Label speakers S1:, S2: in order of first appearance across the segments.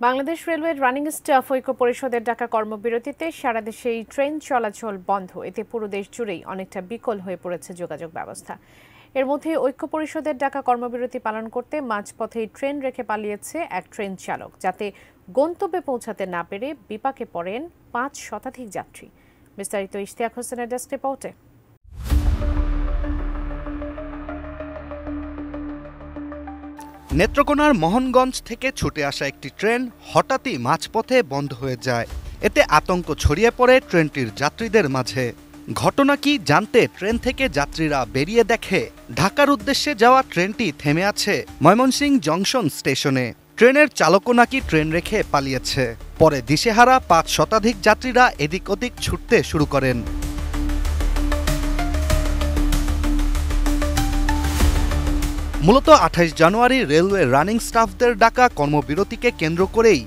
S1: বাংলাদেশ রেলওয়ের running staff ঐক্য পরিষদের ডাকা কর্মবিরতিতে সারা দেশেই ট্রেন চলাচল বন্ধ। এতে পুরো দেশ জুড়েই অনেকটা বিকল হয়ে পড়েছে যোগাযোগ ব্যবস্থা। এর মধ্যে ঐক্য পরিষদের ডাকা কর্মবিরতি পালন করতে মাঝপথেই ট্রেন রেখে পালিয়েছে এক ট্রেন চালক, যাতে গন্তব্যে পৌঁছাতে না পেরে বিপাকে পড়েন ৫ শতাধিক যাত্রী। বিস্তারিত ইশতিয়াক হোসেনের ডেস্ক রিপোর্টে।
S2: নেত্রকোনার মোহনগঞ্জ থেকে ছুটে আসা একটি ট্রেন হঠাৎই মাঝপথে বন্ধ হয়ে যায়। এতে আতঙ্ক ছড়িয়ে পড়ে ট্রেনটির যাত্রীদের মাঝে। ঘটনা কি জানতে ট্রেন থেকে যাত্রীরা বেরিয়ে দেখে ঢাকার উদ্দেশ্যে যাওয়া ট্রেনটি থেমে আছে ময়মনসিংহ জংশন স্টেশনে। ট্রেনের চালকও নাকি ট্রেন রেখে পালিয়েছে। পরে দিশেহারা ৫ শতাধিক যাত্রীরা এদিক ওদিক ছুটতে শুরু করেন। মূলত ২৮ জানুয়ারি রেলওয়ে রানিং স্টাফদের ডাকা কর্মবিরতিকে কেন্দ্র করেই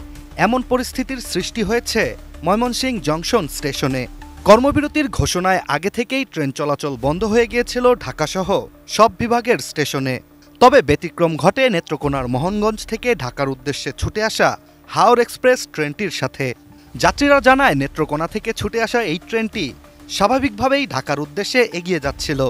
S2: এমন পরিস্থিতির সৃষ্টি হয়েছে ময়মনসিংহ জংশন স্টেশনে। কর্মবিরতির ঘোষণায় আগে থেকেই ট্রেন চলাচল বন্ধ হয়ে গিয়েছিল ঢাকাসহ সব বিভাগের স্টেশনে। তবে ব্যতিক্রম ঘটে নেত্রকোনার মোহনগঞ্জ থেকে ঢাকার উদ্দেশ্যে ছুটে আসা হাওর এক্সপ্রেস ট্রেনটির সাথে। যাত্রীরা জানায়, নেত্রকোনা থেকে ছুটে আসা এই ট্রেনটি স্বাভাবিকভাবেই ঢাকার উদ্দেশ্যে এগিয়ে যাচ্ছিল,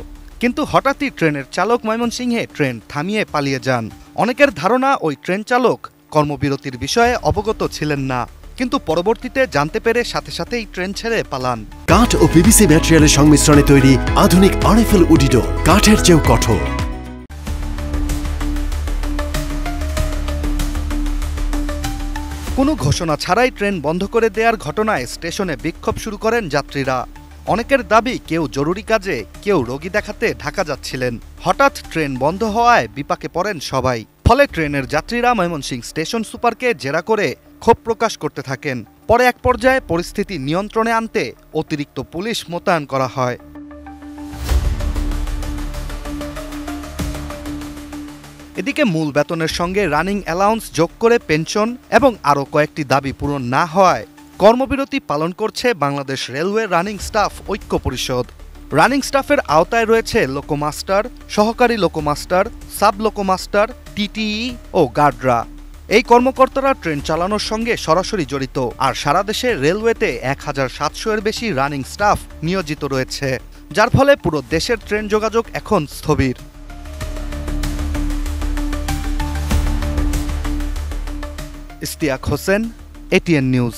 S2: কিন্তু হঠাৎই ট্রেনের চালক ময়মনসিংহে ট্রেন থামিয়ে পালিয়ে যান। অনেকের ধারণা ওই ট্রেন চালক কর্মবিরতির বিষয়ে অবগত ছিলেন না, কিন্তু পরবর্তীতে জানতে পেরে সাথে সাথেই ট্রেন ছেড়ে পালান।
S3: কাঠ ও পিভিসি ম্যাটেরিয়ালের সংমিশ্রণে তৈরি আধুনিক আরএফএল উডিডোর, কাঠের চেয়েও কঠোর।
S2: কোনো ঘোষণা ছাড়াই ট্রেন বন্ধ করে দেওয়ার ঘটনায় স্টেশনে বিক্ষোভ শুরু করেন যাত্রীরা। অনেকের দাবি, কেউ জরুরি কাজে, কেউ রোগী দেখাতে ঢাকা যাচ্ছিলেন। হঠাৎ ট্রেন বন্ধ হওয়ায় বিপাকে পড়েন সবাই। ফলে ট্রেনের যাত্রীরা ময়মনসিংহ স্টেশন সুপারকে জেরা করে ক্ষোভ প্রকাশ করতে থাকেন। পরে এক পর্যায়ে পরিস্থিতি নিয়ন্ত্রণে আনতে অতিরিক্ত পুলিশ মোতায়েন করা হয়। এদিকে মূল বেতনের সঙ্গে রানিং অ্যালাউন্স যোগ করে পেনশন এবং আরও কয়েকটি দাবি পূরণ না হওয়ায় কর্মবিরতি পালন করছে বাংলাদেশ রেলওয়ে রানিং স্টাফ ঐক্য পরিষদ। রানিং স্টাফের আওতায় রয়েছে লোকোমাস্টার, সহকারী লোকোমাস্টার, সাব লোকোমাস্টার, টিটিই ও গার্ডরা। এই কর্মকর্তারা ট্রেন চালানোর সঙ্গে সরাসরি জড়িত। আর সারা দেশে রেলওয়েতে ১৭০০ এর বেশি রানিং স্টাফ নিয়োজিত রয়েছে, যার ফলে পুরো দেশের ট্রেন যোগাযোগ এখন স্থবির। Ishtiaq Hossain, ATN news.